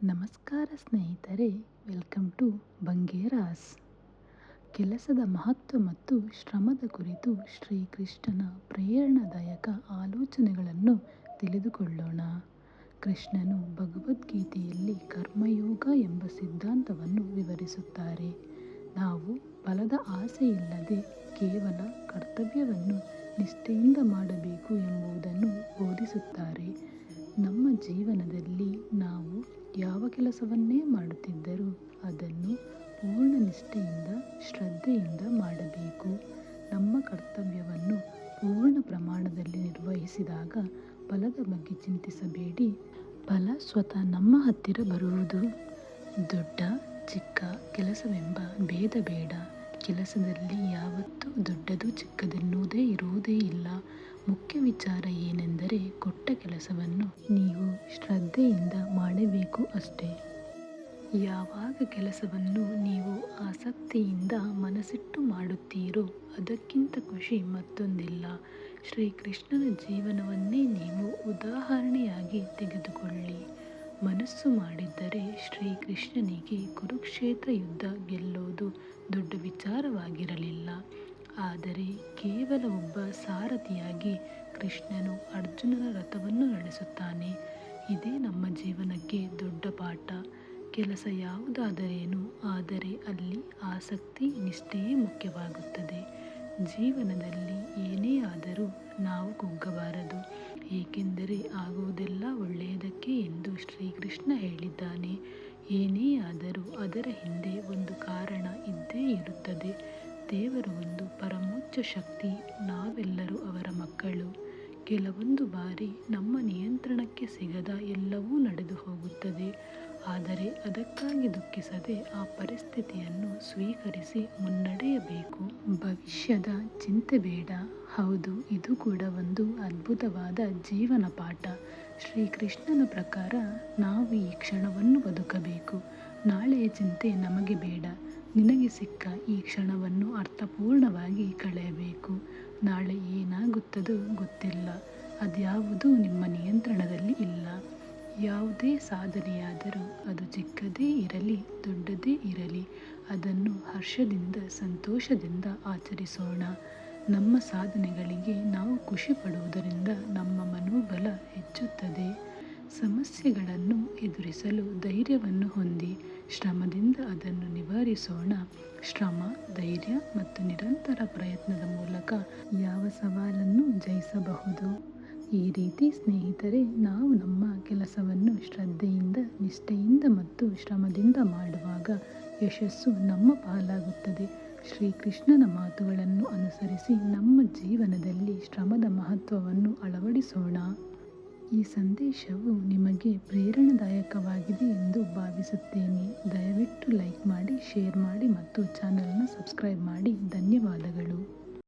ನಮಸ್ಕಾರ ಸ್ನೇಹಿತರೆ, welcome to ಬಂಗೇರಾಸ್. ಕೆಲಸದ ಮಹತ್ವ ಮತ್ತು ಶ್ರಮದ ಕುರಿತು ಶ್ರೀಕೃಷ್ಣನ ಪ್ರೇರಣಾದಾಯಕ ಆಲೋಚನೆಗಳನ್ನು ತಿಳಿದುಕೊಳ್ಳೋಣ. ಕೃಷ್ಣನು ಭಗವದ್ಗೀತೆಯಲ್ಲಿ ಕರ್ಮಯೋಗ ಎಂಬ ಸಿದ್ಧಾಂತವನ್ನು ವಿವರಿಸುತ್ತಾರೆ. ನಾವು ಫಲದ ಆಸೆಯಿಲ್ಲದೆ ಕೇವಲ ಕರ್ತವ್ಯವನ್ನು ನಿಷ್ಠೆಯಿಂದ ಮಾಡಬೇಕು ಎಂಬುದನ್ನು ಬೋಧಿಸುತ್ತಾರೆ. ನಮ್ಮ ಜೀವನದಲ್ಲಿ ನಾವು ಯಾವ ಕೆಲಸವನ್ನೇ ಮಾಡುತ್ತಿದ್ದರೂ ಅದನ್ನು ಪೂರ್ಣ ನಿಷ್ಠೆಯಿಂದ, ಶ್ರದ್ಧೆಯಿಂದ ಮಾಡಬೇಕು. ನಮ್ಮ ಕರ್ತವ್ಯವನ್ನು ಪೂರ್ಣ ಪ್ರಮಾಣದಲ್ಲಿ ನಿರ್ವಹಿಸಿದಾಗ ಫಲದ ಬಗ್ಗೆ ಚಿಂತಿಸಬೇಡಿ. ಫಲ ಸ್ವತಃ ನಮ್ಮ ಹತ್ತಿರ ಬರುವುದು. ದೊಡ್ಡ ಚಿಕ್ಕ ಕೆಲಸವೆಂಬ ಭೇದ ಬೇಡ. ಕೆಲಸದಲ್ಲಿ ಯಾವತ್ತೂ ದೊಡ್ಡದು ಚಿಕ್ಕದೆನ್ನುವುದೇ ಇರುವುದೇ ಇಲ್ಲ. ಮುಖ್ಯ ವಿಚಾರ ಏನೆಂದರೆ ಕೊಟ್ಟ ಕೆಲಸವನ್ನು ನೀವು ಶ್ರದ್ಧೆಯಿಂದ ಮಾಡಬೇಕು ಅಷ್ಟೇ. ಯಾವಾಗ ಕೆಲಸವನ್ನು ನೀವು ಆಸಕ್ತಿಯಿಂದ ಮನಸ್ಸಿಟ್ಟು ಮಾಡುತ್ತೀರೋ ಅದಕ್ಕಿಂತ ಖುಷಿ ಮತ್ತೊಂದಿಲ್ಲ. ಶ್ರೀಕೃಷ್ಣನ ಜೀವನವನ್ನೇ ನೀವು ಉದಾಹರಣೆಯಾಗಿ ತೆಗೆದುಕೊಳ್ಳಿ. ಮನಸ್ಸು ಮಾಡಿದ್ದರೆ ಶ್ರೀಕೃಷ್ಣನಿಗೆ ಕುರುಕ್ಷೇತ್ರ ಯುದ್ಧ ಗೆಲ್ಲೋದು ದೊಡ್ಡ ವಿಚಾರವಾಗಿರಲಿಲ್ಲ. ಆದರೆ ಕೇವಲ ಒಬ್ಬ ಸಾರಥಿಯಾಗಿ ಕೃಷ್ಣನು ಅರ್ಜುನನ ರಥವನ್ನು ನಡೆಸುತ್ತಾನೆ. ಇದೇ ನಮ್ಮ ಜೀವನಕ್ಕೆ ದೊಡ್ಡ ಪಾಠ. ಕೆಲಸ ಯಾವುದಾದರೇನು, ಆದರೆ ಅಲ್ಲಿ ಆಸಕ್ತಿ, ನಿಷ್ಠೆಯೇ ಮುಖ್ಯವಾಗುತ್ತದೆ. ಜೀವನದಲ್ಲಿ ಏನೇ ಆದರೂ ನಾವು ಕುಗ್ಗಬಾರದು. ಏಕೆಂದರೆ ಆಗುವುದೆಲ್ಲ ಒಳ್ಳೆಯದಕ್ಕೆ ಎಂದು ಶ್ರೀಕೃಷ್ಣ ಹೇಳಿದ್ದಾನೆ. ಏನೇ ಆದರೂ ಅದರ ಹಿಂದೆ ಒಂದು ಕಾರಣ ಇದ್ದೇ ಇರುತ್ತದೆ. ದೇವರು ಒಂದು ಪರಮೋಚ್ಚ ಶಕ್ತಿ. ನಾವೆಲ್ಲರೂ ಅವರ ಮಕ್ಕಳು. ಕೆಲವೊಂದು ಬಾರಿ ನಮ್ಮ ನಿಯಂತ್ರಣಕ್ಕೆ ಸಿಗದ ಎಲ್ಲವೂ ನಡೆದು ಹೋಗುತ್ತದೆ. ಆದರೆ ಅದಕ್ಕಾಗಿ ದುಃಖಿಸದೆ ಆ ಪರಿಸ್ಥಿತಿಯನ್ನು ಸ್ವೀಕರಿಸಿ ಮುನ್ನಡೆಯಬೇಕು. ಭವಿಷ್ಯದ ಚಿಂತೆ ಬೇಡ. ಹೌದು, ಇದು ಕೂಡ ಒಂದು ಅದ್ಭುತವಾದ ಜೀವನ ಪಾಠ. ಶ್ರೀಕೃಷ್ಣನ ಪ್ರಕಾರ ನಾವು ಈ ಕ್ಷಣವನ್ನು ಬದುಕಬೇಕು. ನಾಳೆಯ ಚಿಂತೆ ನಮಗೆ ಬೇಡ. ನಿನಗೆ ಸಿಕ್ಕ ಈ ಕ್ಷಣವನ್ನು ಅರ್ಥಪೂರ್ಣವಾಗಿ ಕಳೆಯಬೇಕು. ನಾಳೆ ಏನಾಗುತ್ತದೋ ಗೊತ್ತಿಲ್ಲ. ಅದ್ಯಾವುದೂ ನಿಮ್ಮ ನಿಯಂತ್ರಣದಲ್ಲಿ ಇಲ್ಲ. ಯಾವುದೇ ಸಾಧನೆಯಾದರೂ ಅದು ಚಿಕ್ಕದೇ ಇರಲಿ, ದೊಡ್ಡದೇ ಇರಲಿ, ಅದನ್ನು ಹರ್ಷದಿಂದ, ಸಂತೋಷದಿಂದ ಆಚರಿಸೋಣ. ನಮ್ಮ ಸಾಧನೆಗಳಿಗೆ ನಾವು ಖುಷಿ ಪಡುವುದರಿಂದ ನಮ್ಮ ಮನೋಬಲ ಹೆಚ್ಚುತ್ತದೆ. ಸಮಸ್ಯೆಗಳನ್ನು ಎದುರಿಸಲು ಧೈರ್ಯವನ್ನು ಹೊಂದಿ ಶ್ರಮದಿಂದ ಅದನ್ನು ನಿವಾರಿಸೋಣ. ಶ್ರಮ, ಧೈರ್ಯ ಮತ್ತು ನಿರಂತರ ಪ್ರಯತ್ನದ ಮೂಲಕ ಯಾವ ಸವಾಲನ್ನು ಜಯಿಸಬಹುದು. ಈ ರೀತಿ ಸ್ನೇಹಿತರೆ, ನಾವು ನಮ್ಮ ಕೆಲಸವನ್ನು ಶ್ರದ್ಧೆಯಿಂದ, ನಿಷ್ಠೆಯಿಂದ ಮತ್ತು ಶ್ರಮದಿಂದ ಮಾಡುವಾಗ ಯಶಸ್ಸು ನಮ್ಮ ಪಾಲಾಗುತ್ತದೆ. ಶ್ರೀಕೃಷ್ಣನ ಮಾತುಗಳನ್ನು ಅನುಸರಿಸಿ ನಮ್ಮ ಜೀವನದಲ್ಲಿ ಶ್ರಮದ ಮಹತ್ವವನ್ನು ಅಳವಡಿಸೋಣ. ಈ ಸಂದೇಶವು ನಿಮಗೆ ಪ್ರೇರಣಾದಾಯಕವಾಗಿದೆ ಎಂದು ಭಾವಿಸುತ್ತೇನೆ. ದಯವಿಟ್ಟು ಲೈಕ್ ಮಾಡಿ, ಶೇರ್ ಮಾಡಿ ಮತ್ತು ಚಾನಲ್ನ ಸಬ್ಸ್ಕ್ರೈಬ್ ಮಾಡಿ. ಧನ್ಯವಾದಗಳು.